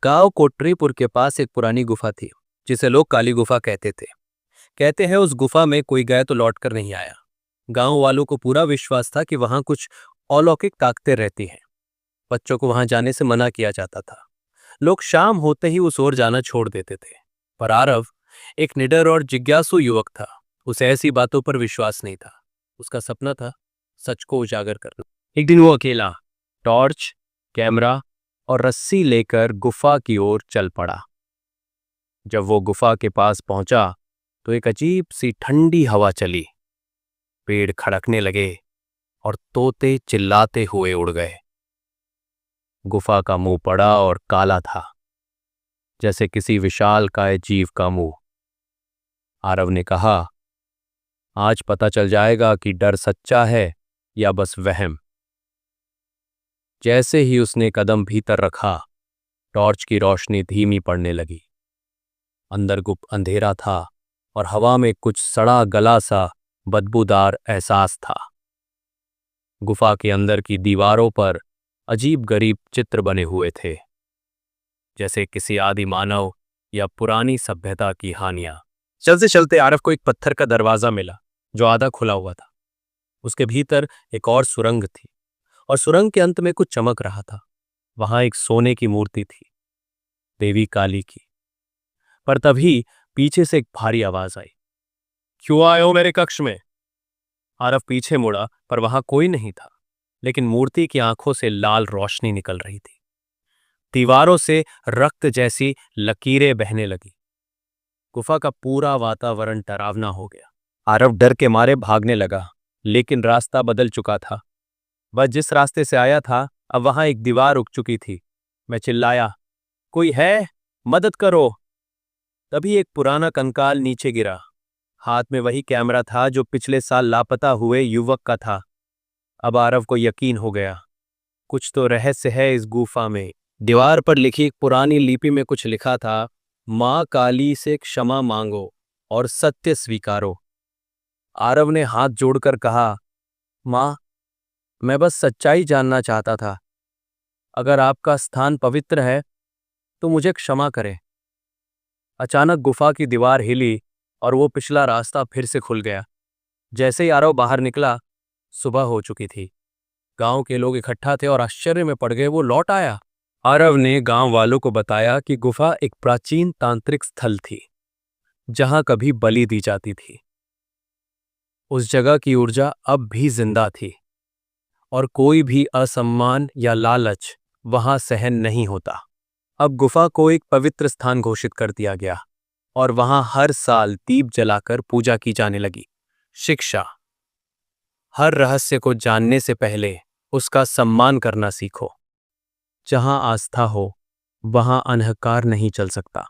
गांव कोटरीपुर के पास एक पुरानी गुफा थी जिसे लोग काली गुफा कहते थे। कहते हैं उस गुफा में कोई गया तो लौटकर नहीं आया। गांव वालों को पूरा विश्वास था कि वहां कुछ अलौकिक ताकतें रहती हैं। बच्चों को वहां जाने से मना किया जाता था। लोग शाम होते ही उस ओर जाना छोड़ देते थे। पर आरव एक निडर और जिज्ञासु युवक था। उसे ऐसी बातों पर विश्वास नहीं था। उसका सपना था सच को उजागर करना। एक दिन वो अकेला टॉर्च, कैमरा और रस्सी लेकर गुफा की ओर चल पड़ा। जब वो गुफा के पास पहुंचा तो एक अजीब सी ठंडी हवा चली। पेड़ खड़कने लगे और तोते चिल्लाते हुए उड़ गए। गुफा का मुंह बड़ा और काला था, जैसे किसी विशालकाय जीव का मुंह। आरव ने कहा, आज पता चल जाएगा कि डर सच्चा है या बस वहम। जैसे ही उसने कदम भीतर रखा, टॉर्च की रोशनी धीमी पड़ने लगी। अंदर गुप्त अंधेरा था और हवा में कुछ सड़ा गला सा बदबूदार एहसास था। गुफा के अंदर की दीवारों पर अजीब गरीब चित्र बने हुए थे, जैसे किसी आदि मानव या पुरानी सभ्यता की हानियां। चलते चलते आरव को एक पत्थर का दरवाजा मिला जो आधा खुला हुआ था। उसके भीतर एक और सुरंग थी और सुरंग के अंत में कुछ चमक रहा था। वहां एक सोने की मूर्ति थी, देवी काली की। पर तभी पीछे से एक भारी आवाज आई, क्यों आए हो मेरे कक्ष में? आरव पीछे मुड़ा पर वहां कोई नहीं था, लेकिन मूर्ति की आंखों से लाल रोशनी निकल रही थी। दीवारों से रक्त जैसी लकीरें बहने लगी। गुफा का पूरा वातावरण डरावना हो गया। आरव डर के मारे भागने लगा, लेकिन रास्ता बदल चुका था। वह जिस रास्ते से आया था अब वहां एक दीवार उग चुकी थी। मैं चिल्लाया, कोई है? मदद करो। तभी एक पुराना कंकाल नीचे गिरा। हाथ में वही कैमरा था जो पिछले साल लापता हुए युवक का था। अब आरव को यकीन हो गया, कुछ तो रहस्य है इस गुफा में। दीवार पर लिखी एक पुरानी लिपि में कुछ लिखा था, मां काली से क्षमा मांगो और सत्य स्वीकारो। आरव ने हाथ जोड़कर कहा, मां, मैं बस सच्चाई जानना चाहता था। अगर आपका स्थान पवित्र है तो मुझे क्षमा करें। अचानक गुफा की दीवार हिली और वो पिछला रास्ता फिर से खुल गया। जैसे ही आरव बाहर निकला, सुबह हो चुकी थी। गांव के लोग इकट्ठा थे और आश्चर्य में पड़ गए, वो लौट आया। आरव ने गांव वालों को बताया कि गुफा एक प्राचीन तांत्रिक स्थल थी, जहां कभी बलि दी जाती थी। उस जगह की ऊर्जा अब भी जिंदा थी और कोई भी असम्मान या लालच वहां सहन नहीं होता। अब गुफा को एक पवित्र स्थान घोषित कर दिया गया और वहां हर साल दीप जलाकर पूजा की जाने लगी। शिक्षा, हर रहस्य को जानने से पहले उसका सम्मान करना सीखो। जहां आस्था हो वहां अंधकार नहीं चल सकता।